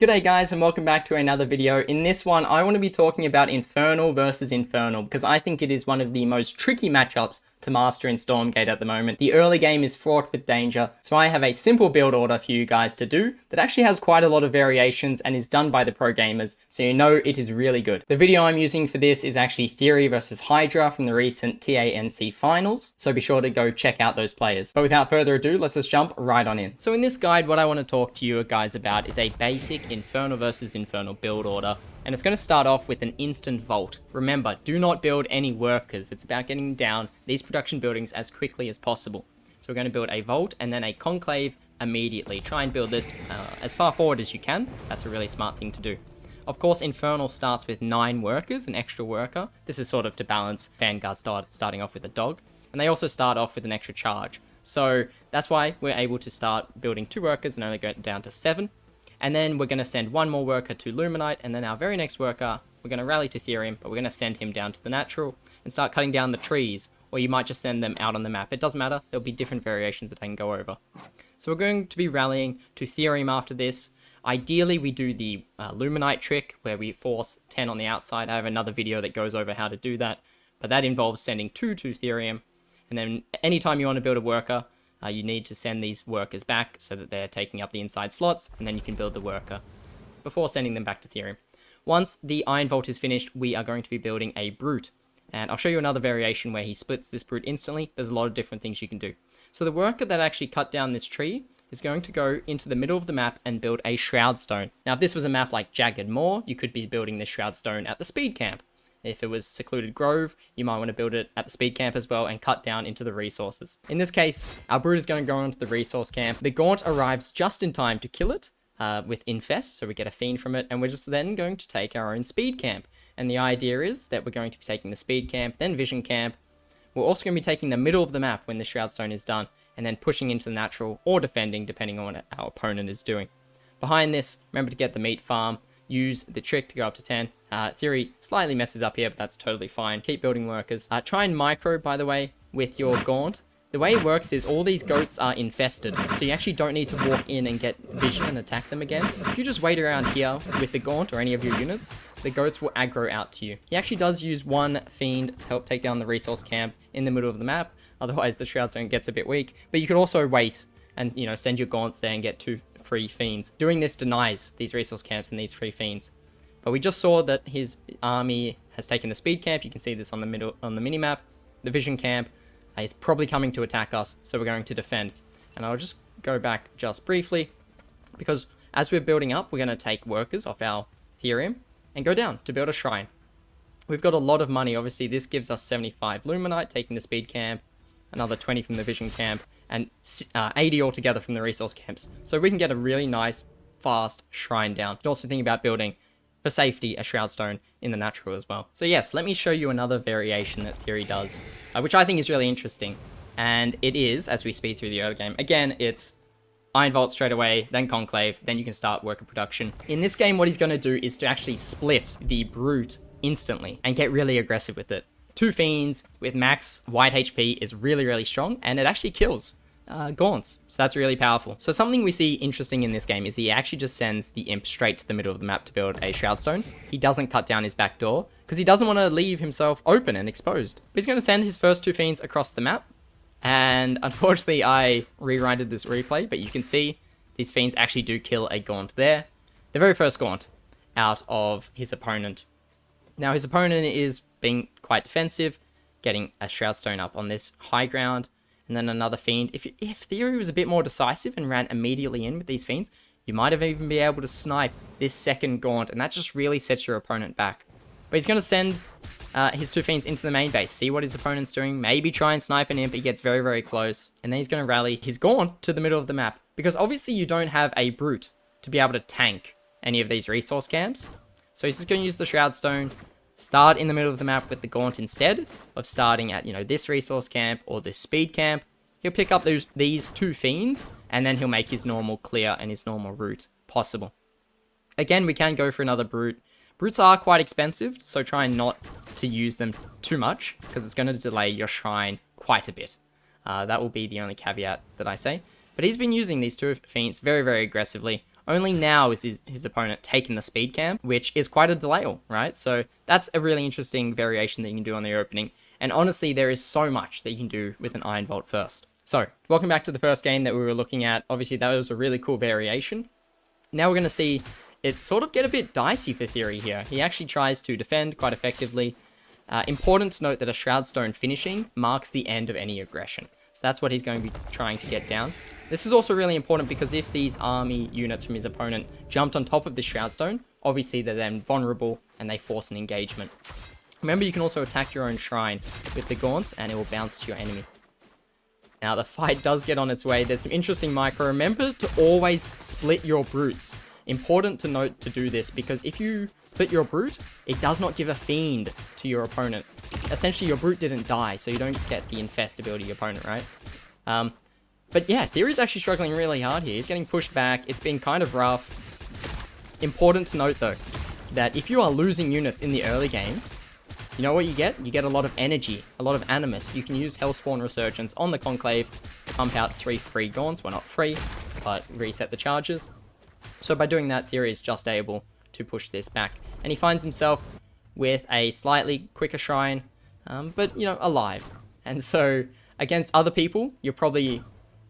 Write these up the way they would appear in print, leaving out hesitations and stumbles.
G'day guys and welcome back to another video. In this one, I want to be talking about Infernal versus Infernal because I think it is one of the most tricky matchups to master in Stormgate at the moment. The early game is fraught with danger, so I have a simple build order for you guys to do that actually has quite a lot of variations and is done by the pro gamers, so you know it is really good. The video I'm using for this is actually Theory versus Hydra from the recent TANC finals, so be sure to go check out those players. But without further ado, let's just jump right on in. So in this guide, what I want to talk to you guys about is a basic Infernal versus Infernal build order. And it's going to start off with an instant vault. Remember, do not build any workers. It's about getting down these production buildings as quickly as possible. So we're going to build a vault and then a conclave immediately. Try and build this as far forward as you can. That's a really smart thing to do. Of course, Infernal starts with 9 workers, an extra worker. This is sort of to balance Vanguard starting off with a dog. And they also start off with an extra charge. So that's why we're able to start building 2 workers and only go down to 7. And then we're going to send 1 more worker to Luminite, and then our very next worker, we're going to rally to Therium, but we're going to send him down to the natural and start cutting down the trees, or you might just send them out on the map. It doesn't matter, there'll be different variations that I can go over. So we're going to be rallying to Therium after this. Ideally, we do the Luminite trick, where we force 10 on the outside. I have another video that goes over how to do that, but that involves sending 2 to Therium, and then anytime you want to build a worker, you need to send these workers back so that they're taking up the inside slots, and then you can build the worker before sending them back to Therium. Once the Iron Vault is finished, we are going to be building a Brute. And I'll show you another variation where he splits this Brute instantly. There's a lot of different things you can do. So the worker that actually cut down this tree is going to go into the middle of the map and build a Shroud Stone. Now, if this was a map like Jagged Moor, you could be building this Shroud Stone at the Speed Camp. If it was Secluded Grove, you might want to build it at the Speed Camp as well and cut down into the resources. In this case, our Brute is going to go onto the resource camp. The Gaunt arrives just in time to kill it with Infest, so we get a Fiend from it, and we're just then going to take our own Speed Camp. And the idea is that we're going to be taking the Speed Camp, then Vision Camp. We're also going to be taking the middle of the map when the Shroud Stone is done, and then pushing into the natural or defending, depending on what our opponent is doing. Behind this, remember to get the meat farm. Use the trick to go up to 10. Theory slightly messes up here, but that's totally fine. Keep building workers. Try and micro, by the way, with your Gaunt. The way it works is all these goats are infested, so you actually don't need to walk in and get vision and attack them again. If you just wait around here with the Gaunt or any of your units, the goats will aggro out to you. He actually does use 1 Fiend to help take down the resource camp in the middle of the map, otherwise the Shroud Stone gets a bit weak. But you could also wait and, send your Gaunts there and get 2 free Fiends. Doing this denies these resource camps and these free Fiends. But we just saw that his army has taken the Speed Camp. You can see this on the minimap. The Vision Camp is probably coming to attack us, so we're going to defend. And I'll just go back just briefly, because as we're building up, we're going to take workers off our Therium and go down to build a shrine. We've got a lot of money. Obviously, this gives us 75 Luminite, taking the Speed Camp, another 20 from the Vision Camp, and 80 altogether from the resource camps. So we can get a really nice, fast shrine down. You can also think about building, for safety, a Shroud Stone in the natural as well. So yes, let me show you another variation that Theory does, which I think is really interesting. And it is, as we speed through the early game, again, it's Iron Vault straight away, then Conclave, then you can start worker production. In this game, what he's going to do is to actually split the Brute instantly and get really aggressive with it. 2 Fiends with max white HP is really, really strong, and it actually kills Gaunts, so that's really powerful. So something we see interesting in this game is he actually just sends the Imp straight to the middle of the map to build a Shroud Stone. He doesn't cut down his back door, because he doesn't want to leave himself open and exposed. But he's going to send his first 2 Fiends across the map, and unfortunately I rewinded this replay, but you can see these Fiends actually do kill a Gaunt there. The very first Gaunt out of his opponent. Now his opponent is being quite defensive, getting a Shroud Stone up on this high ground, and then another Fiend. If Theory was a bit more decisive and ran immediately in with these Fiends, you might have even been able to snipe this second Gaunt, and that just really sets your opponent back. But he's going to send his 2 Fiends into the main base, see what his opponent's doing, maybe try and snipe an Imp. He gets very, very close, and then he's going to rally his Gaunt to the middle of the map, because obviously you don't have a Brute to be able to tank any of these resource camps. So he's just going to use the Shroud Stone, start in the middle of the map with the Gaunt instead of starting at, this resource camp or this Speed Camp. He'll pick up these 2 Fiends, and then he'll make his normal clear and his normal route possible. Again, we can go for another Brute. Brutes are quite expensive, so try not to use them too much, because it's going to delay your shrine quite a bit. That will be the only caveat that I say. But he's been using these 2 Fiends very, very aggressively, Only now is his opponent taking the speed camp, which is quite a delay, right? So that's a really interesting variation that you can do on the opening. And honestly, there is so much that you can do with an Iron Vault first. So, welcome back to the first game that we were looking at. Obviously, that was a really cool variation. Now we're going to see it sort of get a bit dicey for Theory here. He actually tries to defend quite effectively. Important to note that a Shroudstone finishing marks the end of any aggression. So that's what he's going to be trying to get down. This is also really important because if these army units from his opponent jumped on top of the Shroudstone, obviously they're then vulnerable and they force an engagement. Remember, you can also attack your own shrine with the gaunts and it will bounce to your enemy. Now, the fight does get on its way. There's some interesting micro. Remember to always split your brutes. Important to note to do this because if you split your brute, it does not give a fiend to your opponent. Essentially, your brute didn't die, so you don't get the infest ability of your opponent, right? But yeah, Theory's actually struggling really hard here. He's getting pushed back. It's been kind of rough. Important to note, though, that if you are losing units in the early game, you know what you get? You get a lot of energy, a lot of animus. You can use Hellspawn Resurgence on the Conclave to pump out 3 free gaunts. Well, not free, but reset the charges. So by doing that, Theory is just able to push this back. And he finds himself with a slightly quicker shrine, but, you know, alive. And so against other people, you're probably...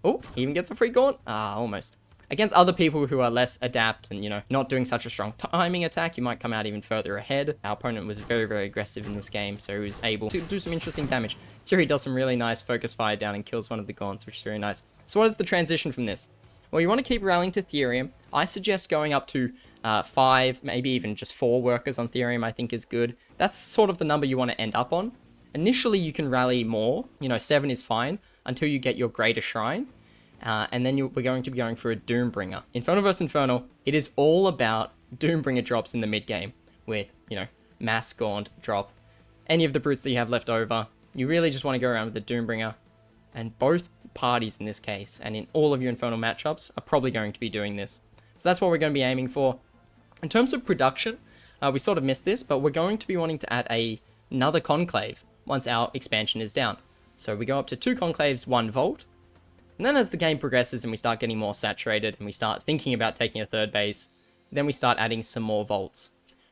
Oh, he even gets a free gaunt? Ah, almost. Against other people who are less adept and, you know, not doing such a strong timing attack, you might come out even further ahead. Our opponent was very, very aggressive in this game, so he was able to do some interesting damage. Theory does some really nice focus fire down and kills one of the gaunts, which is very nice. So what is the transition from this? Well, you want to keep rallying to Therium. I suggest going up to 5, maybe even just 4 workers on Therium, I think is good. That's sort of the number you want to end up on. Initially, you can rally more. You know, 7 is fine until you get your greater shrine. And then we're going to be going for a Doombringer. Infernal vs Infernal, it is all about Doombringer drops in the mid game with, you know, mass Gaunt drop. Any of the brutes that you have left over, you really just want to go around with the Doombringer. And both parties in this case, and in all of your Infernal matchups, are probably going to be doing this. So that's what we're going to be aiming for. In terms of production, we sort of missed this, but we're going to be wanting to add another Conclave once our expansion is down. So we go up to 2 Conclaves, 1 Vault. And then as the game progresses and we start getting more saturated and we start thinking about taking a 3rd base, then we start adding some more Vaults.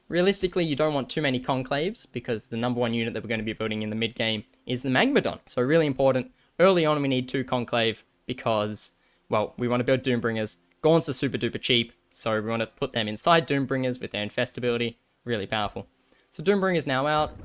Realistically, you don't want too many Conclaves because the number 1 unit that we're going to be building in the mid game is the Magmadon. So really important. Early on, we need 2 Conclave because, well, we want to build Doombringers. Gaunts are super duper cheap, so we want to put them inside Doombringers with their infest ability. Really powerful. So Doombringer's now out.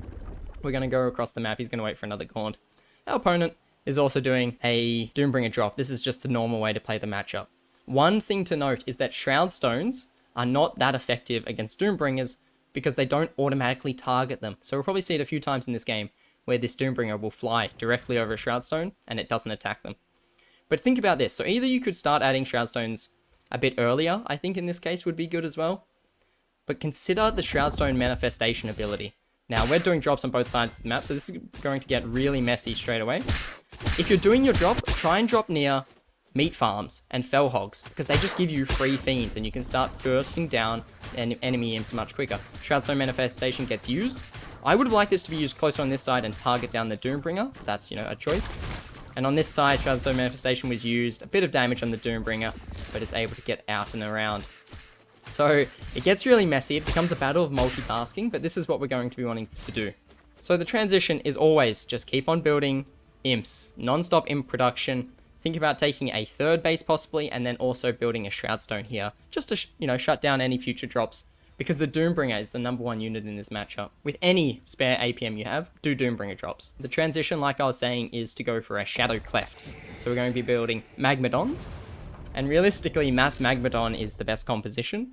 We're going to go across the map. He's going to wait for another Gaunt. Our opponent is also doing a Doombringer drop. This is just the normal way to play the matchup. One thing to note is that Shroud Stones are not that effective against Doombringers because they don't automatically target them. So we'll probably see it a few times in this game where this Doombringer will fly directly over a Shroudstone and it doesn't attack them. But think about this. So either you could start adding Shroudstones a bit earlier, I think in this case would be good as well. But consider the Shroudstone manifestation ability. Now, we're doing drops on both sides of the map, so this is going to get really messy straight away. If you're doing your drop, try and drop near meat farms and fell hogs, because they just give you free fiends, and you can start bursting down enemy imps much quicker. Shroudstone manifestation gets used. I would have liked this to be used closer on this side and target down the Doombringer. That's, you know, a choice. And on this side, Shroudstone manifestation was used. A bit of damage on the Doombringer, but it's able to get out and around. So it gets really messy. It becomes a battle of multitasking, but this is what we're going to be wanting to do. So the transition is always just keep on building imps, non-stop imp production. Think about taking a 3rd base possibly, and then also building a Shroudstone here, just to shut down any future drops. Because the Doombringer is the number 1 unit in this matchup. With any spare APM you have, do Doombringer drops. The transition, like I was saying, is to go for a Shadow Cleft. So we're going to be building Magmadons. And realistically, Mass Magmadon is the best composition.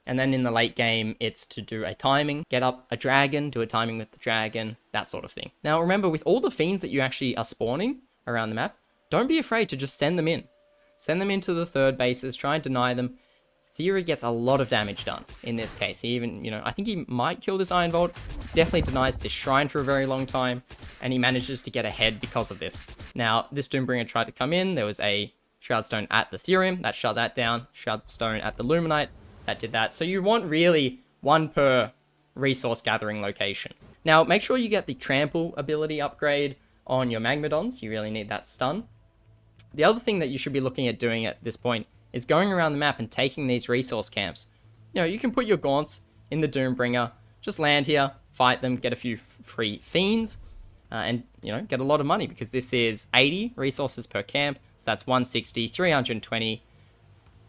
And then in the late game, it's to do a timing, get up a dragon, do a timing with the dragon, that sort of thing. Now remember, with all the fiends that you actually are spawning around the map, don't be afraid to just send them in. Send them into the 3rd bases, try and deny them. Theory gets a lot of damage done in this case. He even, I think he might kill this Iron Vault. Definitely denies this shrine for a very long time. And he manages to get ahead because of this. Now, this Doombringer tried to come in. There was a Shroudstone at the Therium. That shut that down. Shroudstone at the Luminite. That did that. So you want really 1 per resource gathering location. Now, make sure you get the Trample ability upgrade on your Magmadons. You really need that stun. The other thing that you should be looking at doing at this point is going around the map and taking these resource camps. You know, you can put your gaunts in the Doombringer, just land here, fight them, get a few free fiends, and, you know, get a lot of money, because this is 80 resources per camp, so that's 160, 320.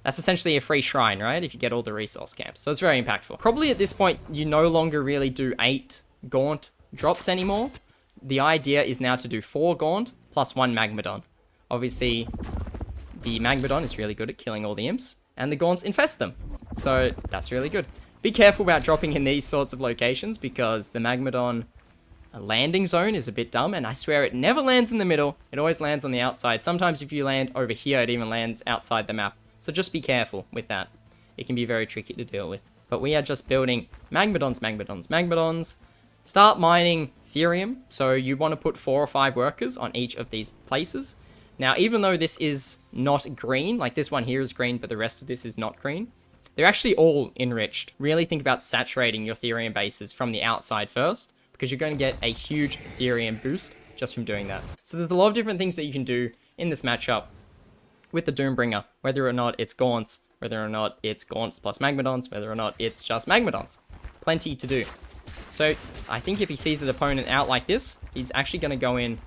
That's essentially a free shrine, right? If you get all the resource camps. So it's very impactful. Probably at this point, you no longer really do 8 gaunt drops anymore. The idea is now to do 4 gaunt plus 1 Magmadon. Obviously, the Magmadon is really good at killing all the imps, and the gaunts infest them. So that's really good. Be careful about dropping in these sorts of locations, because the Magmadon landing zone is a bit dumb, and I swear it never lands in the middle. It always lands on the outside. Sometimes if you land over here, it even lands outside the map. So just be careful with that. It can be very tricky to deal with. But we are just building Magmadons. Start mining Therium. So you want to put 4 or 5 workers on each of these places. Now, even though this is not green, like this one here is green, but the rest of this is not green, they're actually all enriched. Really think about saturating your Therium bases from the outside first, because you're going to get a huge Therium boost just from doing that. So there's a lot of different things that you can do in this matchup with the Doombringer, whether or not it's gaunts, whether or not it's gaunts plus Magmadons, whether or not it's just Magmadons. Plenty to do. So I think if he sees an opponent out like this, he's actually going to go in,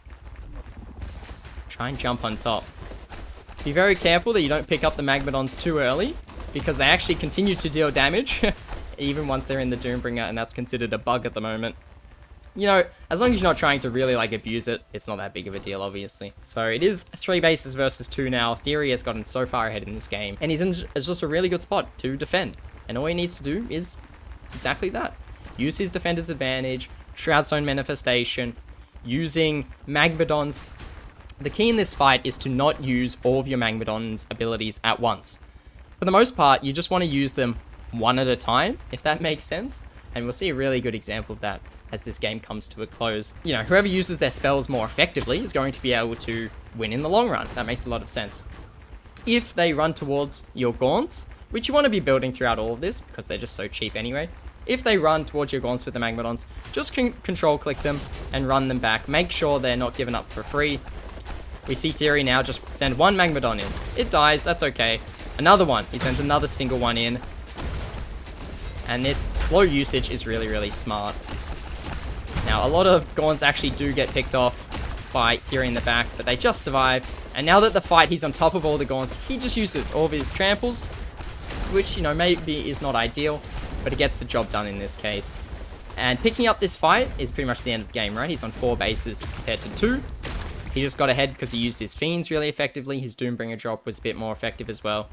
try and jump on top. Be very careful that you don't pick up the Magmadons too early, because they actually continue to deal damage, even once they're in the Doombringer, and that's considered a bug at the moment. You know, as long as you're not trying to really, like, abuse it, it's not that big of a deal, obviously. So it is 3 bases versus 2 now. Theory has gotten so far ahead in this game, and he's in just a really good spot to defend. And all he needs to do is exactly that. Use his defender's advantage, Shroudstone Manifestation, using Magmadons. The key in this fight is to not use all of your Magmadon's abilities at once. For the most part, you just want to use them one at a time, if that makes sense. And we'll see a really good example of that as this game comes to a close. You know, whoever uses their spells more effectively is going to be able to win in the long run. That makes a lot of sense. If they run towards your gaunts, which you want to be building throughout all of this, because they're just so cheap anyway. If they run towards your gaunts with the Magmadons, just control click them and run them back. Make sure they're not given up for free. We see Theory now just send 1 Magmadon in. It dies, that's okay. Another one, he sends another single one in. And this slow usage is really, really smart. Now, a lot of gaunts actually do get picked off by Theory in the back, but they just survive. And now that the fight, he's on top of all the gaunts, he just uses all of his tramples, which, you know, maybe is not ideal, but it gets the job done in this case. And picking up this fight is pretty much the end of the game, right? He's on 4 bases compared to 2. He just got ahead because he used his Fiends really effectively. His Doombringer drop was a bit more effective as well.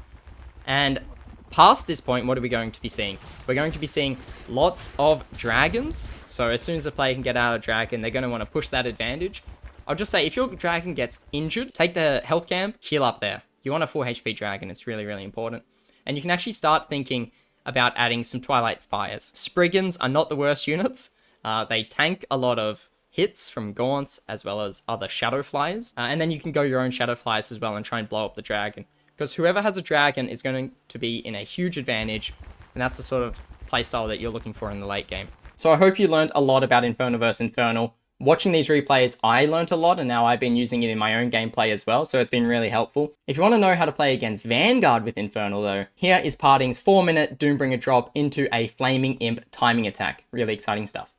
And past this point, what are we going to be seeing? We're going to be seeing lots of dragons. So as soon as the player can get out a dragon, they're going to want to push that advantage. I'll just say, if your dragon gets injured, take the health cam, heal up there. You want a 4 HP dragon. It's really, really important. And you can actually start thinking about adding some Twilight Spires. Spriggans are not the worst units. They tank a lot of hits from gaunts as well as other shadow flyers. And then you can go your own shadow flyers as well and try and blow up the dragon. Because whoever has a dragon is going to be in a huge advantage, and that's the sort of playstyle that you're looking for in the late game. So I hope you learned a lot about Infernal vs Infernal. Watching these replays, I learned a lot, and now I've been using it in my own gameplay as well, so it's been really helpful. If you want to know how to play against Vanguard with Infernal though, here is Parting's 4-minute Doombringer drop into a Flaming Imp timing attack. Really exciting stuff.